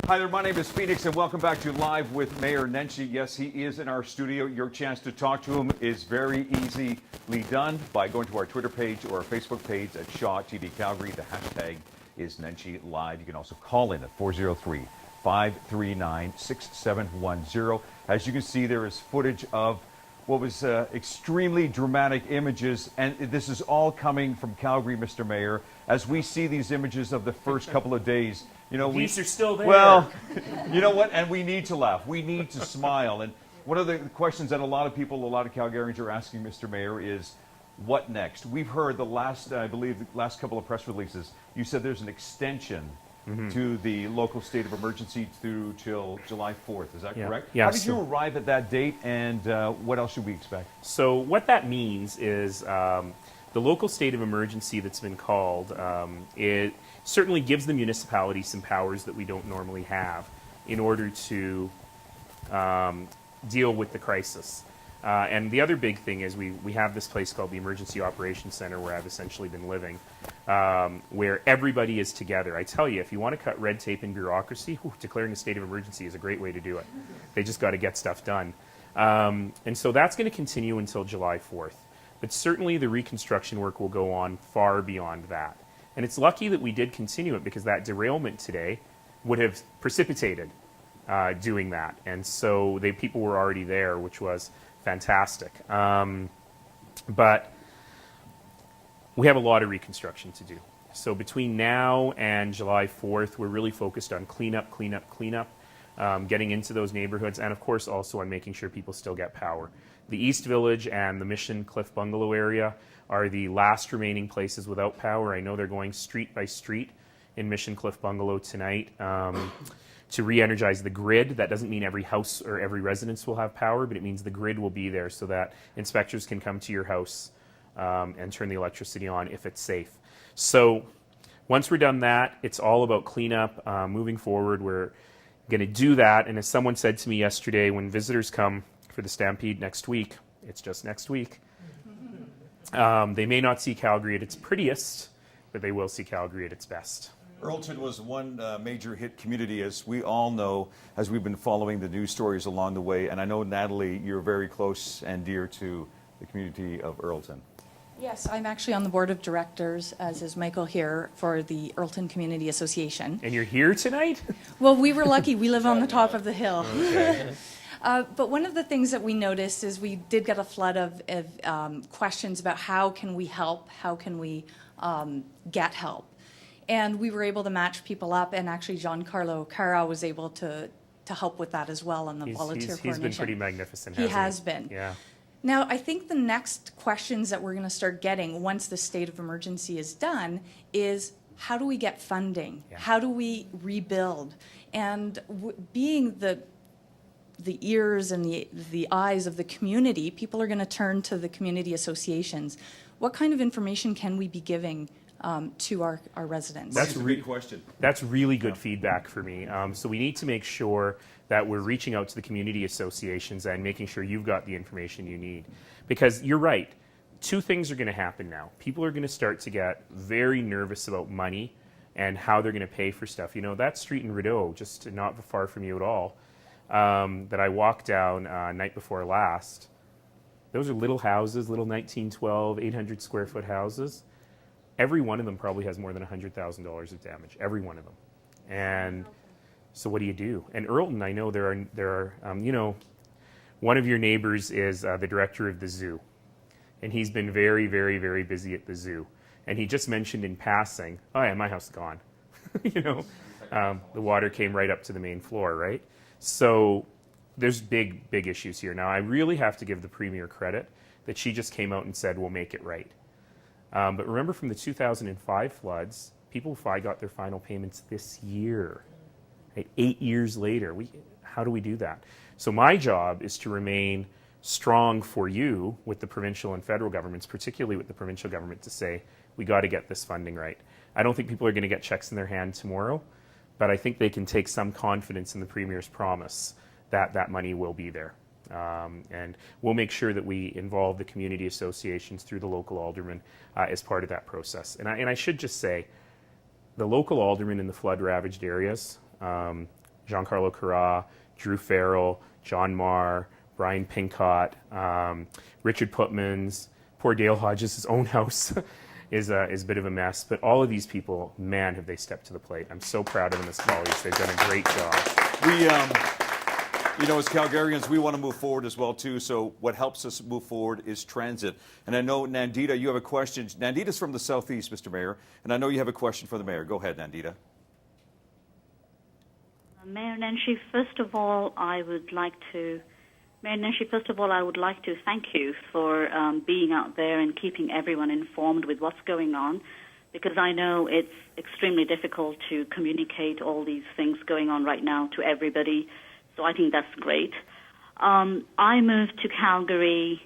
Hi there, my name is Phoenix, and welcome back to Live with Mayor Nenshi. Yes, he is in our studio. Your chance to talk to him is very easily done by going to our Twitter page or our Facebook page at Shaw TV Calgary. The hashtag is Nenshi Live. You can also call in at 403-539-6710. As you can see, there is footage of what was extremely dramatic images, and this is all coming from Calgary, Mr. Mayor. As we see these images of the first couple of days, you know, These are still there. Well, you know what? And we need to laugh. We need to smile. And one of the questions that a lot of people, a lot of Calgarians are asking, Mr. Mayor, is what next? We've heard the last, I believe, the last couple of press releases. You said there's an extension to the local state of emergency through till July 4th. Is that correct? Yeah. How did you arrive at that date, and what else should we expect? So what that means is the local state of emergency that's been called, it certainly gives the municipality some powers that we don't normally have in order to deal with the crisis. And the other big thing is we have this place called the Emergency Operations Center where I've essentially been living, where everybody is together. I tell you, if you want to cut red tape and bureaucracy, declaring a state of emergency is a great way to do it. They just got to get stuff done. And so that's going to continue until July 4th. But certainly the reconstruction work will go on far beyond that. And it's lucky that we did continue it, because that derailment today would have precipitated doing that. And so people were already there, which was fantastic. But we have a lot of reconstruction to do. So between now and July 4th, we're really focused on cleanup, getting into those neighborhoods, and of course also on making sure people still get power. The East Village and the Mission Cliff Bungalow area are the last remaining places without power. I know they're going street by street in Mission Cliff Bungalow tonight to re-energize the grid. That doesn't mean every house or every residence will have power, but it means the grid will be there so that inspectors can come to your house and turn the electricity on if it's safe. So once we're done that, it's all about cleanup. Moving forward, we're going to do that. And as someone said to me yesterday, when visitors come for the Stampede next week, it's just next week, they may not see Calgary at its prettiest, but they will see Calgary at its best. Earlton was one major hit community, as we all know, as we've been following the news stories along the way. And I know, Natalie, you're very close and dear to the community of Earlton. Yes, I'm actually on the board of directors, as is Michael here, for the Earlton Community Association. And you're here tonight? Well, we were lucky. We live on the top of the hill. Okay. But one of the things that we noticed is we did get a flood of questions about how can we help, how can we get help. And we were able to match people up, and actually Giancarlo Cara was able to help with that as well on the volunteer coordination. He's been pretty magnificent, hasn't he? He has been. Yeah. Now, I think the next questions that we're going to start getting once the state of emergency is done is, how do we get funding? Yeah. How do we rebuild? And being the ears and the eyes of the community, people are going to turn to the community associations. What kind of information can we be giving to our residents? That's a great question. That's really good feedback for me. So we need to make sure that we're reaching out to the community associations and making sure you've got the information you need. Because you're right, two things are going to happen now. People are going to start to get very nervous about money and how they're going to pay for stuff. You know, that street in Rideau, just not far from you at all, that I walked down night before last, those are little houses, little 1912, 800 square foot houses. Every one of them probably has more than $100,000 of damage, every one of them. And so what do you do? And Earlton, I know there are you know, one of your neighbors is the director of the zoo. And he's been very, very, very busy at the zoo. And he just mentioned in passing, oh yeah, my house is gone. You know, the water came right up to the main floor, right? So there's big issues here. Now, I really have to give the Premier credit that she just came out and said, we'll make it right. But remember, from the 2005 floods, people got their final payments this year. Right? 8 years later, how do we do that? So my job is to remain strong for you with the provincial and federal governments, particularly with the provincial government, to say, we got to get this funding right. I don't think people are going to get checks in their hand tomorrow, but I think they can take some confidence in the Premier's promise that that money will be there. And we'll make sure that we involve the community associations through the local aldermen as part of that process. And I should just say, the local aldermen in the flood-ravaged areas, Giancarlo Carra, Drew Farrell, John Marr, Brian Pincott, Richard Putmans. Poor Dale Hodges' own house is a bit of a mess. But all of these people, man, have they stepped to the plate. I'm so proud of them as colleagues. They've done a great job. You know, as Calgarians, we want to move forward as well, too. So what helps us move forward is transit. And I know, Nandita, you have a question. Nandita's from the Southeast, Mr. Mayor, and I know you have a question for the Mayor. Go ahead, Nandita. Mayor Nenshi, first of all, I would like to thank you for being out there and keeping everyone informed with what's going on, because I know it's extremely difficult to communicate all these things going on right now to everybody. So I think that's great. I moved to Calgary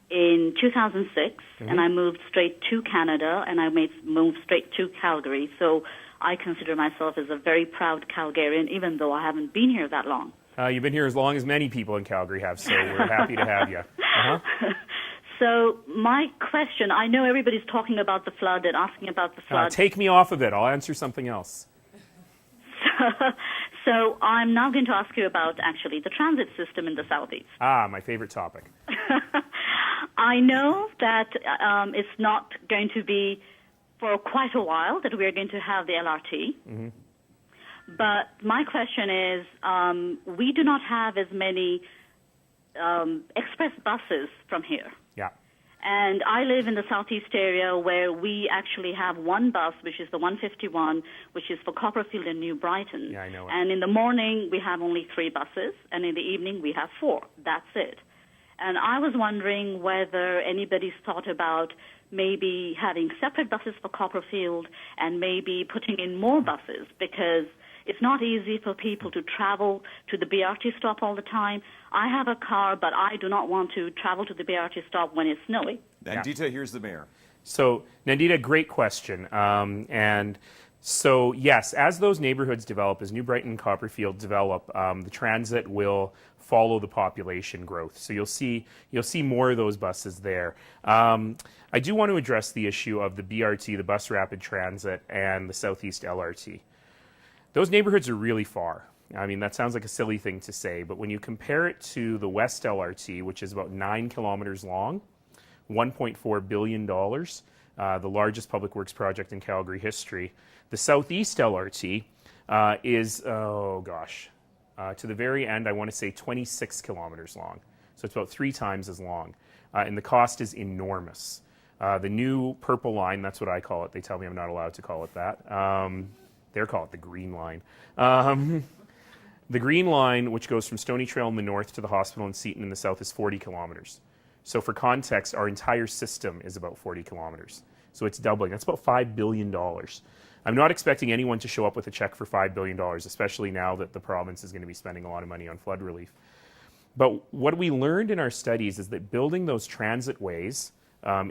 in 2006, and I moved straight to Canada, and I moved straight to Calgary. So I consider myself as a very proud Calgarian, even though I haven't been here that long. You've been here as long as many people in Calgary have, so we're happy to have you. So my question, I know everybody's talking about the flood and asking about the flood. Take me off of it. I'll answer something else. So I'm now going to ask you about, actually, the transit system in the Southeast. My favorite topic. I know that it's not going to be for quite a while that we're going to have the LRT. Mm-hmm. But my question is, we do not have as many express buses from here. Yeah. And I live in the Southeast area where we actually have one bus, which is the 151, which is for Copperfield and New Brighton. Yeah, I know it. And in the morning, we have only 3 buses, and in the evening, we have 4. That's it. And I was wondering whether anybody's thought about maybe having separate buses for Copperfield and maybe putting in more buses, because it's not easy for people to travel to the BRT stop all the time. I have a car, but I do not want to travel to the BRT stop when it's snowy. Nandita, here's the Mayor. So, Nandita, great question. And so, yes, as those neighborhoods develop, as New Brighton and Copperfield develop, the transit will follow the population growth. So you'll see more of those buses there. I do want to address the issue of the BRT, the Bus Rapid Transit, and the Southeast LRT. Those neighborhoods are really far. I mean, that sounds like a silly thing to say, but when you compare it to the West LRT, which is about 9 kilometers long, $1.4 billion, the largest public works project in Calgary history, the Southeast LRT is, to the very end, I want to say 26 kilometers long. So it's about 3 times as long. And the cost is enormous. The new purple line, that's what I call it. They tell me I'm not allowed to call it that. They're called the Green Line. The Green Line, which goes from Stony Trail in the north to the hospital in Seaton in the south, is 40 kilometers. So for context, our entire system is about 40 kilometers. So it's doubling. That's about $5 billion. I'm not expecting anyone to show up with a check for $5 billion, especially now that the province is going to be spending a lot of money on flood relief. But what we learned in our studies is that building those transit ways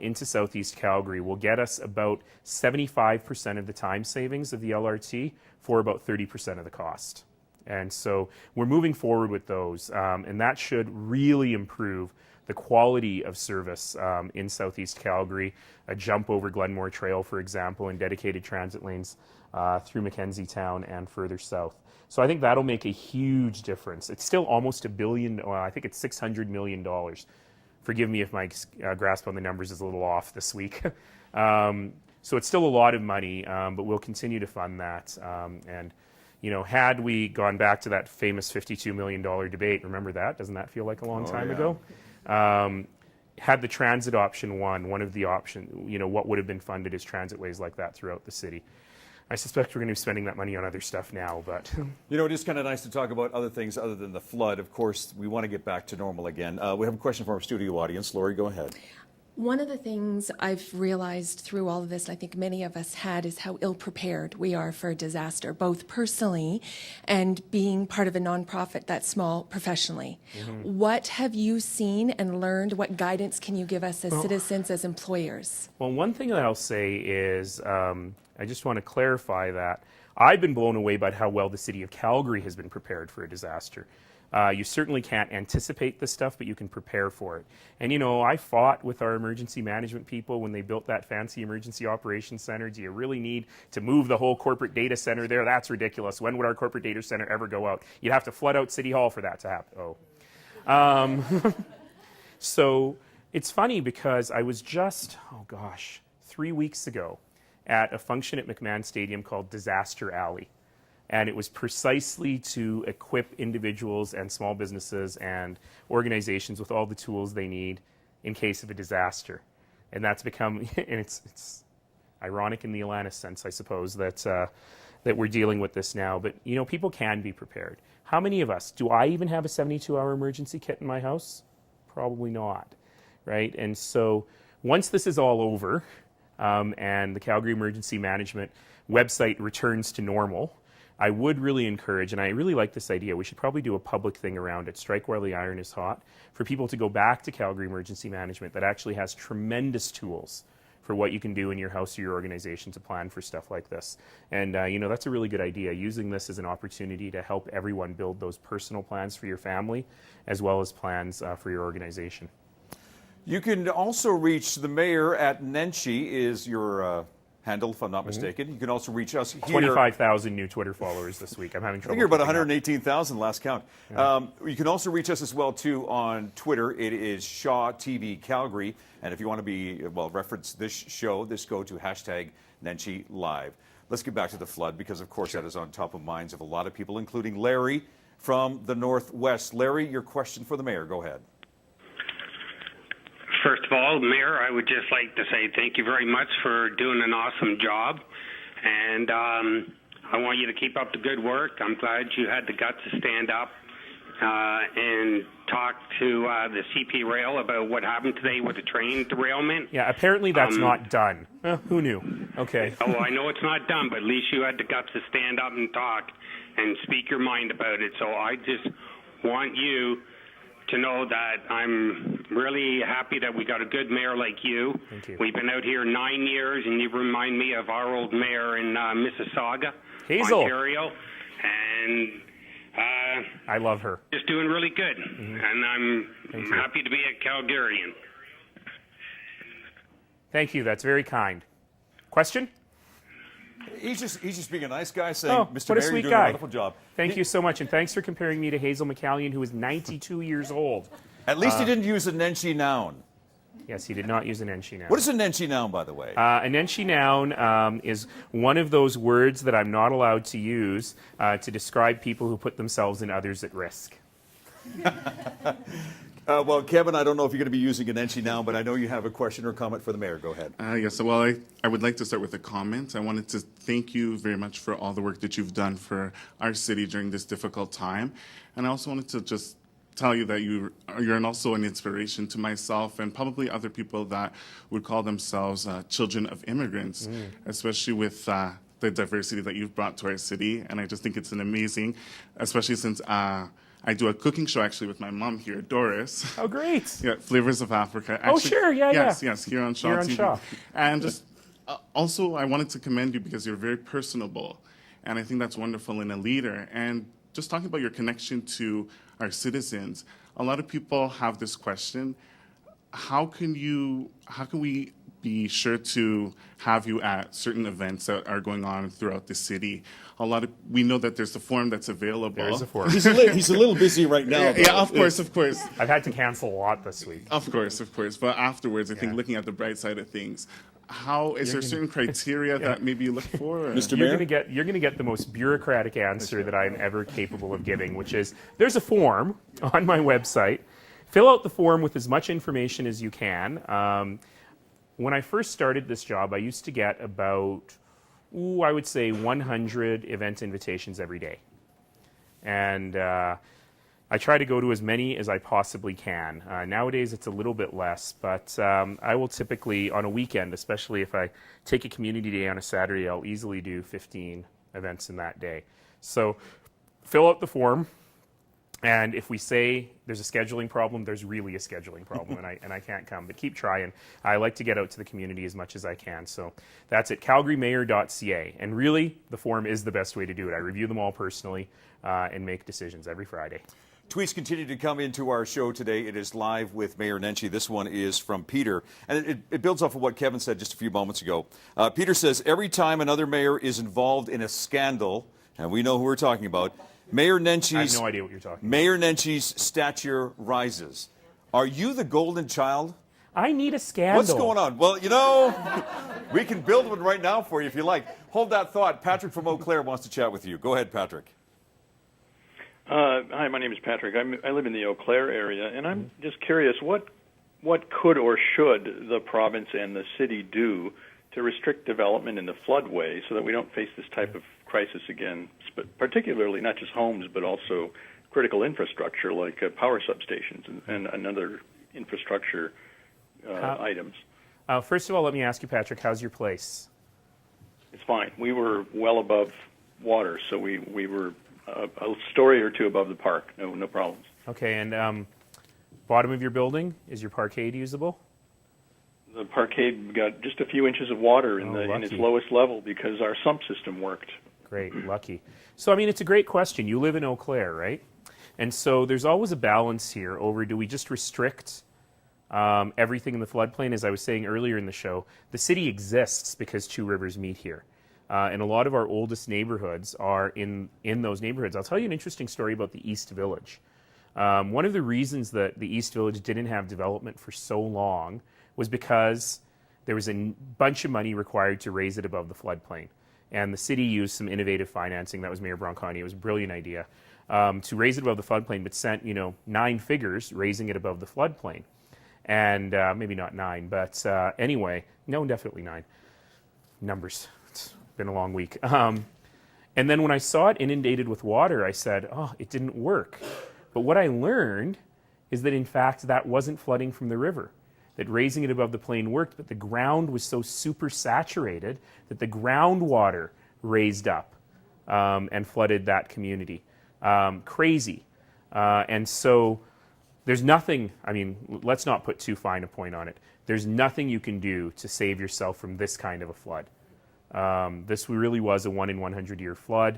into Southeast Calgary will get us about 75% of the time savings of the LRT for about 30% of the cost. And so we're moving forward with those, and that should really improve the quality of service in Southeast Calgary, a jump over Glenmore Trail, for example, and dedicated transit lanes through Mackenzie Town and further south. So I think that'll make a huge difference. It's still almost $1 billion, well, I think it's $600 million. Forgive me if my grasp on the numbers is a little off this week. So it's still a lot of money, but we'll continue to fund that. And, you know, had we gone back to that famous $52 million debate, remember that? Doesn't that feel like a long time ago? Had the transit option won, one of the options, you know, what would have been funded is transit ways like that throughout the city. I suspect we're going to be spending that money on other stuff now, but... You know, it is kind of nice to talk about other things other than the flood. Of course, we want to get back to normal again. We have a question from our studio audience. Lori, go ahead. One of the things I've realized through all of this, and I think many of us had, is how ill-prepared we are for a disaster, both personally and being part of a nonprofit that's small professionally. Mm-hmm. What have you seen and learned? What guidance can you give us as citizens, as employers? Well, one thing that I'll say is, I just want to clarify that I've been blown away by how well the city of Calgary has been prepared for a disaster. You certainly can't anticipate this stuff, but you can prepare for it. And you know, I fought with our emergency management people when they built that fancy emergency operations center. Do you really need to move the whole corporate data center there? That's ridiculous. When would our corporate data center ever go out? You'd have to flood out City Hall for that to happen. So it's funny because I was just, 3 weeks ago at a function at McMahon Stadium called Disaster Alley. And it was precisely to equip individuals and small businesses and organizations with all the tools they need in case of a disaster. And that's become, and it's ironic in the Atlantis sense, I suppose, that we're dealing with this now. But, you know, people can be prepared. How many of us, do I even have a 72-hour emergency kit in my house? Probably not, right? And so once this is all over and the Calgary Emergency Management website returns to normal, I would really encourage, and I really like this idea, we should probably do a public thing around it, strike while the iron is hot, for people to go back to Calgary Emergency Management that actually has tremendous tools for what you can do in your house or your organization to plan for stuff like this. And, you know, that's a really good idea, using this as an opportunity to help everyone build those personal plans for your family as well as plans for your organization. You can also reach the mayor at Nenshi is your handle, if I'm not mistaken. You can also reach us here. 25,000 new Twitter followers this week. I'm having I trouble. think you're about keeping up. 118,000 last count. Yeah. You can also reach us as well, too, on Twitter. It is Shaw TV Calgary. And if you want to be, well, reference this show, go to hashtag Nenshi Live. Let's get back to the flood because, of course, that is on top of minds of a lot of people, including Larry from the Northwest. Larry, your question for the mayor. Go ahead. First of all, Mayor, I would just like to say thank you very much for doing an awesome job. And I want you to keep up the good work. I'm glad you had the guts to stand up and talk to the CP Rail about what happened today with the train derailment. Yeah, apparently that's not done. Who knew? Okay. Oh, I know it's not done, but at least you had the guts to stand up and talk and speak your mind about it. So I just want you to know that I'm really happy that we got a good mayor like you. Thank you. We've been out here 9 years, and you remind me of our old mayor in Mississauga, Hazel. Ontario. And I love her. just doing really good. And I'm Thank you. happy to be a Calgarian. Thank you. That's very kind. Question? He's just being a nice guy saying, Oh, Mr. what a Mayor, sweet you're doing guy. a wonderful job. Thank you so much, and thanks for comparing me to Hazel McCallion, who is 92 years old. At least he didn't use a Nenshi noun. Yes, he did not use an Nenshi noun. What is a Nenshi noun, by the way? A Nenshi noun is one of those words that I'm not allowed to use to describe people who put themselves and others at risk. Well, Kevin, I don't know if you're going to be using an Nenshi noun, but I know you have a question or comment for the mayor. Go ahead. Yes, well, I would like to start with a comment. I wanted to thank you very much for all the work that you've done for our city during this difficult time. And I also wanted to just tell you that you're also an inspiration to myself and probably other people that would call themselves children of immigrants, especially with the diversity that you've brought to our city. And I just think it's an amazing, especially since I do a cooking show actually with my mom here, Doris. Oh, great. Yeah, Flavors of Africa. Oh, sure, yeah, yes, yeah. Yes, here on Shaw Here on TV. Shaw. And just also, I wanted to commend you because you're very personable. And I think that's wonderful in a leader. And just talking about your connection to our citizens, a lot of people have this question, how can we be sure to have you at certain events that are going on throughout the city? We know that there's a form that's available. There's a form. He's a little busy right now. Yeah, of course. I've had to cancel a lot this week. Of course. But afterwards, I think looking at the bright side of things, is there certain criteria that maybe you look for? Or? Mr. You're Mayor? going to get the most bureaucratic answer that I'm ever capable of giving, which is there's a form on my website. Fill out the form with as much information as you can. When I first started this job, I used to get about, I would say 100 event invitations every day. And I try to go to as many as I possibly can. Nowadays, it's a little bit less, but I will typically, on a weekend, especially if I take a community day on a Saturday, I'll easily do 15 events in that day. So fill out the form. And if we say there's a scheduling problem, there's really a scheduling problem, and I can't come. But keep trying. I like to get out to the community as much as I can. So that's at calgarymayor.ca. And really, the form is the best way to do it. I review them all personally and make decisions every Friday. Tweets continue to come into our show today. It is live with Mayor Nenshi. This one is from Peter, and it builds off of what Kevin said just a few moments ago. Peter says, every time another mayor is involved in a scandal, and we know who we're talking about, Mayor Nenshi's, I have no idea what you're talking about. Mayor Nenshi's stature rises. Are you the golden child? I need a scandal. What's going on? Well, you know, we can build one right now for you if you like. Hold that thought. Patrick from Eau Claire wants to chat with you. Go ahead, Patrick. Hi, my name is Patrick. I live in the Eau Claire area, and I'm just curious, what could or should the province and the city do to restrict development in the floodway so that we don't face this type of crisis again, particularly not just homes, but also critical infrastructure like power substations and other infrastructure items? First of all, let me ask you, Patrick, how's your place? It's fine. We were well above water, so we were a story or two above the park. No problems. Okay, and bottom of your building, is your parkade usable? The parkade got just a few inches of water in its lowest level because our sump system worked. Great, lucky. So, I mean, it's a great question. You live in Eau Claire, right? And so there's always a balance here over, do we just restrict everything in the floodplain? As I was saying earlier in the show, the city exists because two rivers meet here. And a lot of our oldest neighborhoods are in those neighborhoods. I'll tell you an interesting story about the East Village. One of the reasons that the East Village didn't have development for so long was because there was a bunch of money required to raise it above the floodplain. And the city used some innovative financing. That was Mayor Bronconi. It was a brilliant idea to raise it above the floodplain, but sent 9 figures raising it above the floodplain. And maybe not 9, but anyway, no, definitely 9. Numbers. It's been a long week. And then when I saw it inundated with water, I said, oh, it didn't work. But what I learned is that, in fact, that wasn't flooding from the river. That raising it above the plain worked, but the ground was so super saturated that the groundwater raised up and flooded that community. Crazy. And so there's nothing, I mean, let's not put too fine a point on it. There's nothing you can do to save yourself from this kind of a flood. This really was a 1 in 100 year flood.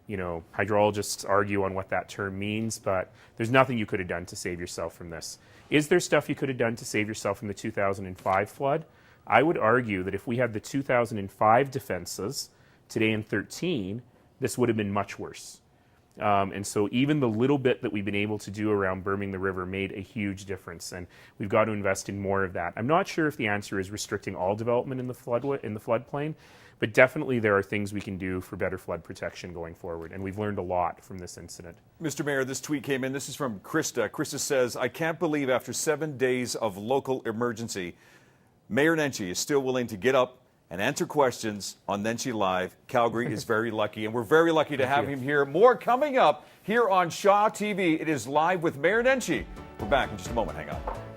Hydrologists argue on what that term means, but there's nothing you could have done to save yourself from this. Is there stuff you could have done to save yourself from the 2005 flood? I would argue that if we had the 2005 defenses today in 13, this would have been much worse. And so even the little bit that we've been able to do around berming the river made a huge difference, and we've got to invest in more of that. I'm not sure if the answer is restricting all development in the floodplain, but definitely there are things we can do for better flood protection going forward, and we've learned a lot from this incident. Mr. Mayor, this tweet came in. This is from Krista. Krista says, I can't believe after 7 days of local emergency, Mayor Nenshi is still willing to get up and answer questions on Nenshi Live. Calgary is very lucky, and we're very lucky to have him here. More coming up here on Shaw TV. It is Live with Mayor Nenshi. We're back in just a moment. Hang on.